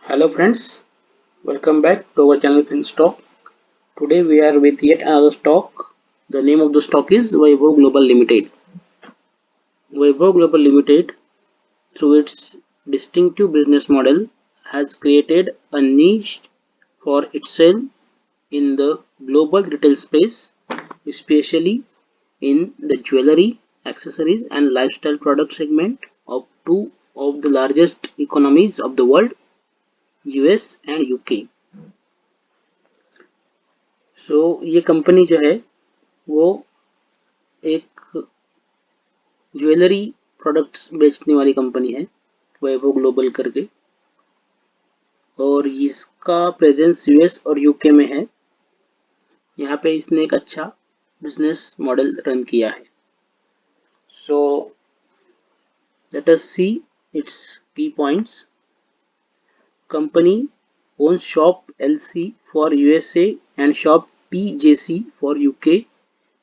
Hello friends, welcome back to our channel FinStock. Today we are with yet another stock. The name of the stock is Vaibhav Global Limited. Vaibhav Global Limited, through its distinctive business model, has created a niche for itself in the global retail space, especially in the jewelry, accessories, and lifestyle product segment of two of the largest economies of the world, US and UK. ये company जो है वो एक jewellery products बेचने वाली company है, वैभव global करके। और इसका प्रेजेंस यूएस और यूके में है। यहाँ पे इसने एक अच्छा बिजनेस मॉडल रन किया है। So let us see its key points. Company owns Shop LC for USA and Shop TJC for UK,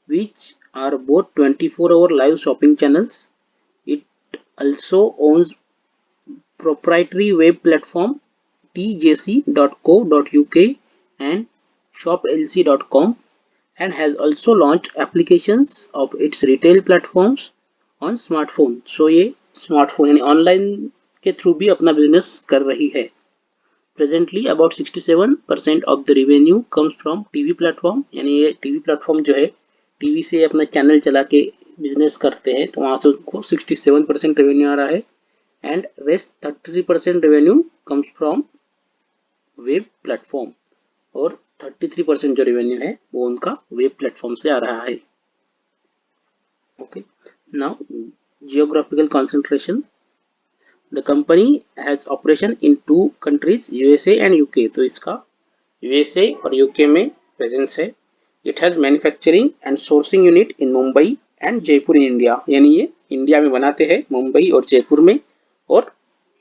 which are both 24-hour live shopping channels. It also owns proprietary web platform tjc.co.uk and shoplc.com, and has also launched applications of its retail platforms on smartphone. So ये smartphone यानी online के through भी अपना business कर रही है। Presently about 67% of the revenue comes from TV platform, यानी ये टीवी प्लेटफॉर्म जो है टीवी से अपना चैनल चला के बिजनेस करते हैं, तो वहाँ से उनको 67% रेवेन्यू आ रहा है। And rest 33% revenue comes from web platform, और 33% जो रेवेन्यू है वो उनका वेब प्लेटफॉर्म से आ रहा है। Okay, now geographical concentration. The company has operation in two countries, USA and UK. तो इसका यूएसए और यूके में प्रेजेंस है। It has manufacturing and sourcing unit in Mumbai and Jaipur in India, यानी ये इंडिया में बनाते हैं, मुंबई और जयपुर में, और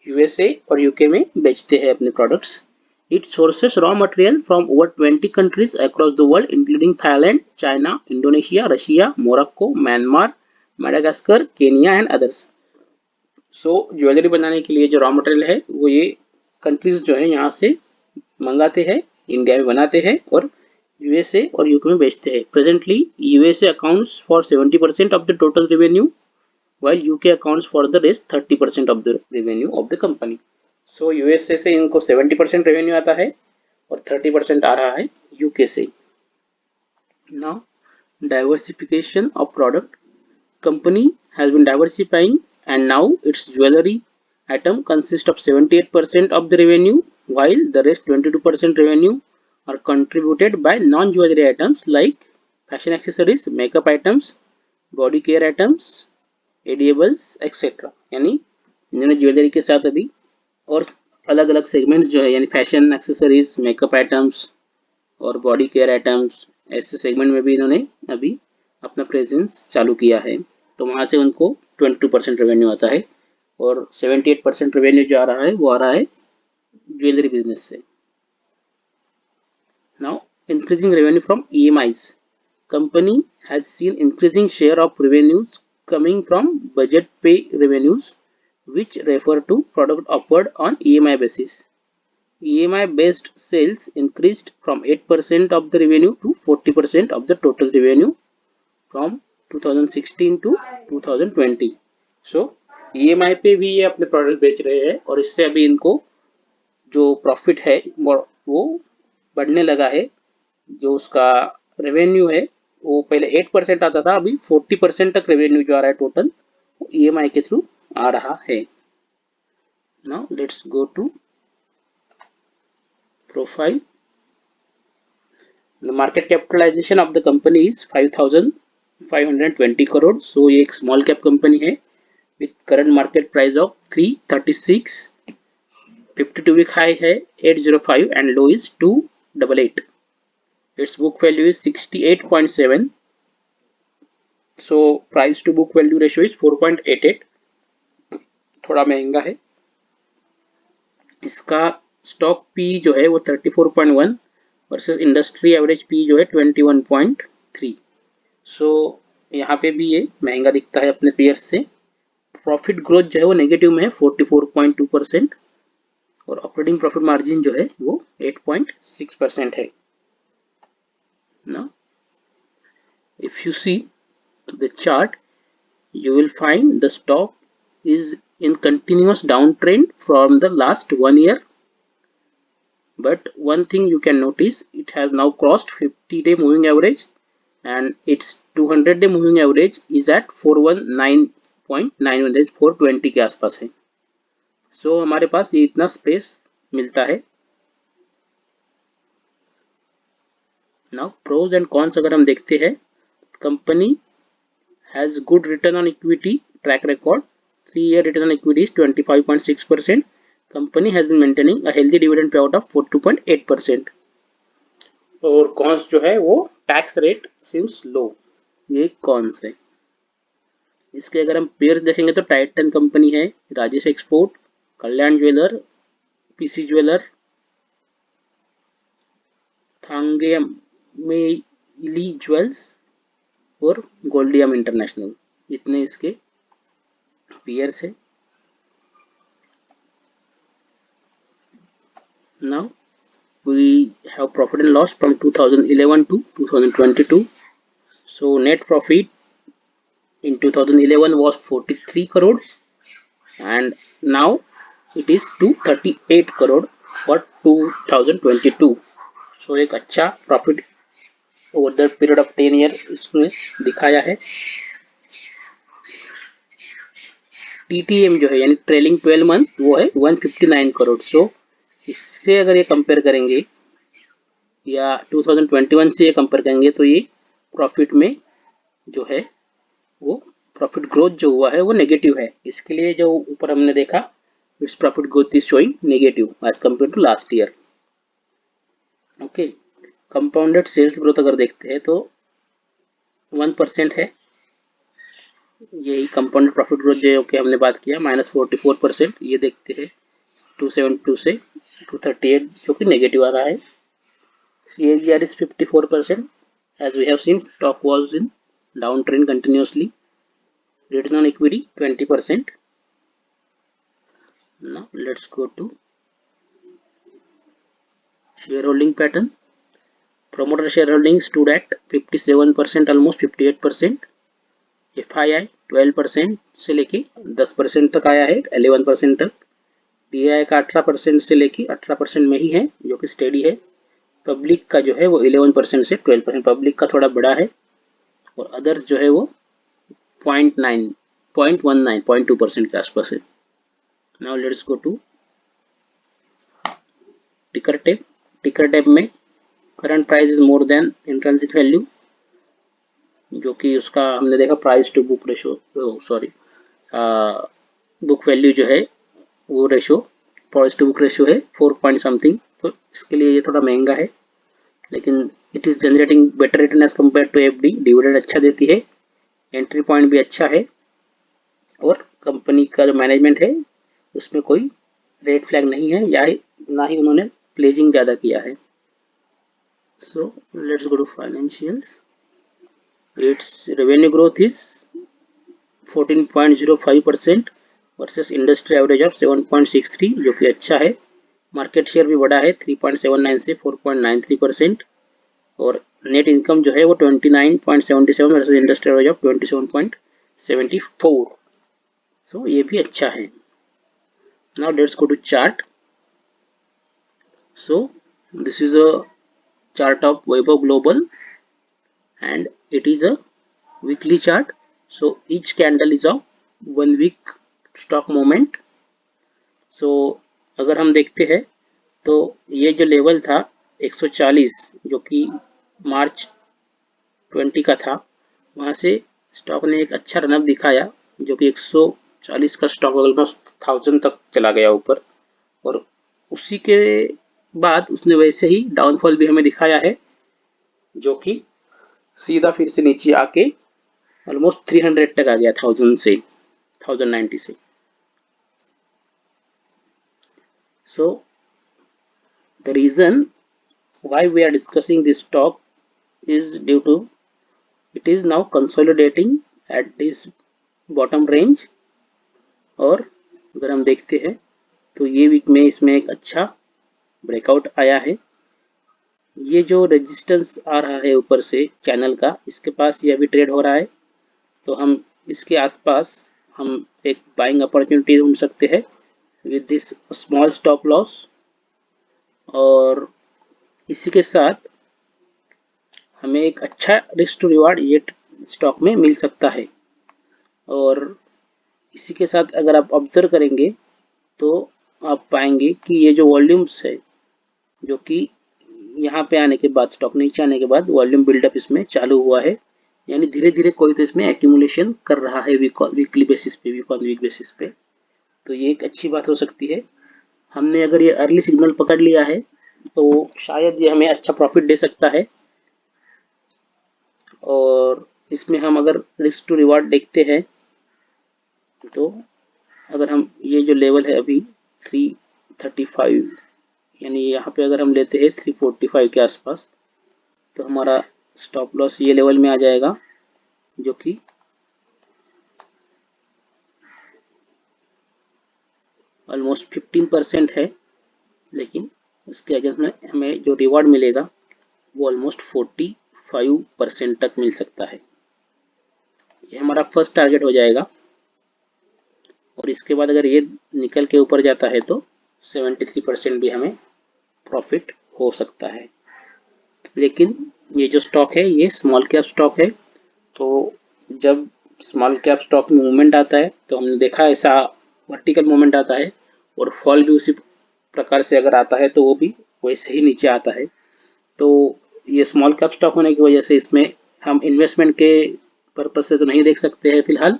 यूएसए और यूके में बेचते हैं अपने products. It sources raw material from over 20 countries across the world including Thailand, China, Indonesia, Russia, Morocco, Myanmar, Madagascar, Kenya and others. So jewellery बनाने के लिए जो रॉ मटेरियल है वो ये कंट्रीज जो है यहाँ से मंगाते हैं, इंडिया में बनाते हैं और यूएसए और यूके में बेचते हैं। Presently USA accounts for 70% of the total revenue, while UK accounts for the rest 30% of the revenue of the company. So USA से इनको 70% रेवेन्यू आता है और 30% आ रहा है UK से। Now diversification of product. Company has been diversifying and now its jewelry item consists of 78% of the revenue, while the rest 22% revenue are contributed by non-jewelry items like fashion accessories, makeup items, body care items, edibles etcetera. यानी इन्होंने jewellery के साथ अभी और अलग अलग segments जो है, यानी फैशन एक्सेसरीज, मेकअप आइटम्स और बॉडी केयर आइटम्स, ऐसे सेगमेंट में भी इन्होंने अभी अपना प्रेजेंस चालू किया है। तो वहाँ से उनको 22% रेवेन्यू आता है और 78% रेवेन्यू जो आ रहा है वो आ रहा है ज्वेलरी बिजनेस से। Now increasing revenue from EMIs. Company has seen increasing share of revenues coming from budget pay revenues, which refer to product offered on EMI basis. EMI based sales increased from 8% of the revenue to 40% of the total revenue from 2016 to 2020. So EMI पे भी ये अपने product बेच रहे हैं और इससे अभी इनको जो प्रॉफिट है वो बढ़ने लगा है। जो उसका रेवेन्यू है वो पहले 8% आता था, अभी 40% तक रेवेन्यू जो आ रहा है टोटल वो EMI के थ्रू आ रहा है। Now let's go to profile. The market capitalization of the company is 5,520 crore. So ये एक स्मॉल कैप कंपनी है with current market price of 336। 52 week high है 805 and low is 288। Its book value is 68.7. So price to book value ratio is 4.88, थोड़ा महंगा है। इसका stock P जो है वो 34.1 वर्सेस इंडस्ट्री एवरेज पी जो है 21.3। सो यहाँ पे भी ये महंगा दिखता है अपने पेयर्स से। प्रॉफिट ग्रोथ जो है वो नेगेटिव में है 44.2%। और ऑपरेटिंग प्रॉफिट मार्जिन जो है वो 8.6% है ना। If you see the chart, you will find the stock is in continuous downtrend from the last 1 year, but one thing you can notice, it has now crossed 50-day moving average and its 200-day moving average is at 419.9, 420 के आसपास है। सो हमारे पास ये इतना space मिलता है। Now pros and cons अगर हम देखते हैं, company has good return on equity track record. 3-year return on equity is 25.6%. Company has been maintaining a healthy dividend payout of 42.8%. और कॉन्स जो है वो टैक्स रेट सीम्स लो, ये कॉन्स है। इसके अगर हम पेयर्स देखेंगे तो टाइटन कंपनी है, राजेश एक्सपोर्ट, कल्याण ज्वेलर, पीसी ज्वेलर, थांगेम मेली ज्वेल्स और गोल्डियम इंटरनेशनल, इतने इसके पेयर्स है। Now we have profit and loss from 2011 to 2022. So net profit in 2011 was 43 crore and now it is 238 crore for 2022. So एक अच्छा profit over the period of 10 year इसमें दिखाया है। TTM जो है यानी ट्रेलिंग 12 मंथ वो है 159 करोड़। सो इससे अगर ये कंपेयर करेंगे या 2021 से ये कंपेयर करेंगे तो ये प्रॉफिट में जो है वो प्रॉफिट ग्रोथ जो हुआ है वो नेगेटिव है। इसके लिए जो ऊपर हमने देखा, its profit growth is showing negative as compare to last year. Okay, compounded sales growth अगर देखते हैं तो 1% है। यही कंपाउंडेड प्रॉफिट ग्रोथ जो कि हमने बात किया -44%। ये देखते हैं 272 से 238 जो कि नेगेटिव आ रहा है। CAGR is 54%. As we have seen, stock was in downtrend continuously. Return on equity 20%. Now let's go to shareholding pattern. Promoter shareholding stood at 57%, almost 58%. FII 12% से लेके 10% तक आया है, 11% तक। DII का 18% से लेके 18% में ही है जो कि स्टेडी है। पब्लिक का जो है वो 11% से 12%, पब्लिक का थोड़ा बड़ा है। और अदर्स जो है वो 0.9, 0.19, 0.2% के आसपास है। Now let's go to ticker tape. Ticker tape में current price is more than intrinsic value, जो कि उसका हमने देखा price to book ratio, sorry book value जो है वो ratio, price to book ratio है 4 पॉइंट समथिंग। तो इसके लिए ये थोड़ा महंगा है, लेकिन it is generating better return as compare to FD। Dividend अच्छा देती है, एंट्री पॉइंट भी अच्छा है और कंपनी का जो मैनेजमेंट है उसमें कोई रेड फ्लैग नहीं है या ना ही उन्होंने प्लेजिंग ज़्यादा किया है। So let's go to financials. Its revenue growth is 14.05% versus industry average of 7.63, जो कि अच्छा है। मार्केट शेयर भी बढ़ा है 3.79 से 4.93%। और नेट इनकम जो है वो 29.77 versus industry average of 27.74। So ये भी अच्छा है। Now let's go to chart. So this is a chart of Vaibhav global and it is a weekly chart. So each candle is of 1 week stock movement. So अगर हम देखते हैं तो ये जो लेवल था 140 जो कि मार्च 20 का था, वहाँ से स्टॉक ने एक अच्छा रनअप दिखाया जो कि 140 का स्टॉक ऑलमोस्ट 1000 तक चला गया ऊपर। और उसी के बाद उसने वैसे ही डाउनफॉल भी हमें दिखाया है, जो कि सीधा फिर से नीचे आके ऑलमोस्ट 300 तक आ गया 1000 से 1090 से। So the reason why we are discussing this stock is due to it is now consolidating at this bottom range. और अगर हम देखते हैं तो ये वीक में इसमें एक अच्छा ब्रेकआउट आया है। ये जो रेजिस्टेंस आ रहा है ऊपर से चैनल का, इसके पास ये अभी ट्रेड हो रहा है, तो हम इसके आसपास हम एक बाइंग अपॉर्चुनिटी ढूंढ सकते हैं with this small stop loss. और इसी के साथ हमें एक अच्छा रिस्क टू रिवार्ड ये स्टॉक में मिल सकता है। और इसी के साथ अगर आप ऑब्जर्व करेंगे तो आप पाएंगे कि ये जो वॉल्यूम्स है, जो कि यहाँ पे आने के बाद, स्टॉक नीचे आने के बाद वॉल्यूम बिल्डअप इसमें चालू हुआ है, यानी धीरे धीरे कोई तो इसमें एक्यूमुलेशन कर रहा है वीकली बेसिस पे, वीक ऑन वीक बेसिस पे। तो ये एक अच्छी बात हो सकती है। हमने अगर ये अर्ली सिग्नल पकड़ लिया है तो शायद ये हमें अच्छा प्रॉफिट दे सकता है। और इसमें हम अगर रिस्क टू रिवार्ड देखते हैं तो अगर हम ये जो लेवल है अभी 335, यानी यहाँ पे अगर हम लेते हैं 345 के आसपास, तो हमारा स्टॉप लॉस ये लेवल में आ जाएगा, जो कि ऑलमोस्ट 15% है। लेकिन उसके अगेंस्ट में हमें जो रिवार्ड मिलेगा वो ऑलमोस्ट 45% तक मिल सकता है। ये हमारा फर्स्ट टारगेट हो जाएगा। और इसके बाद अगर ये निकल के ऊपर जाता है तो 73% भी हमें प्रॉफिट हो सकता है। लेकिन ये जो स्टॉक है ये स्मॉल कैप स्टॉक है, तो जब स्मॉल कैप स्टॉक में मूवमेंट आता है तो हमने देखा ऐसा वर्टिकल मूवमेंट आता है, और फॉल भी उसी प्रकार से अगर आता है तो वो भी वैसे ही नीचे आता है। तो ये स्मॉल कैप स्टॉक होने की वजह से इसमें हम इन्वेस्टमेंट के पर्पज से तो नहीं देख सकते हैं फिलहाल,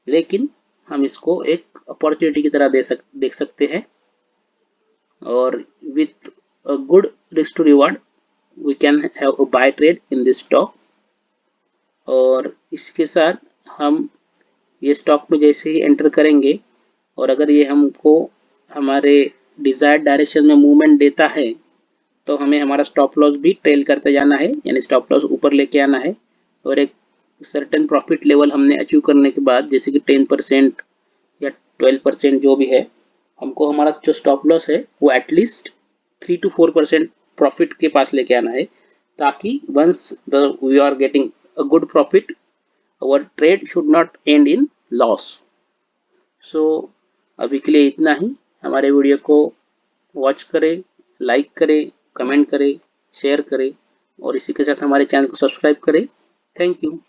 लेकिन हम इसको एक अपॉर्चुनिटी की तरह देख सकते हैं। और with a good risk to reward we can have a buy trade in this stock. और इसके साथ हम ये स्टॉक में जैसे ही एंटर करेंगे और अगर ये हमको हमारे डिजायर्ड डायरेक्शन में मूवमेंट देता है तो हमें हमारा स्टॉप लॉस भी ट्रेल करते जाना है, यानी स्टॉप लॉस ऊपर लेके आना है। और एक सर्टेन प्रॉफिट लेवल हमने अचीव करने के बाद, जैसे कि 10% या 12% जो भी है, हमको हमारा जो स्टॉप लॉस है वो एटलीस्ट 3 to 4% प्रॉफिट के पास लेके आना है, ताकि once the we are getting a good profit, our trade should not end in loss. So अभी के लिए इतना ही। हमारे वीडियो को वॉच करें, लाइक करें, कमेंट करें, शेयर करें, और इसी के साथ हमारे चैनल को सब्सक्राइब करें। Thank you.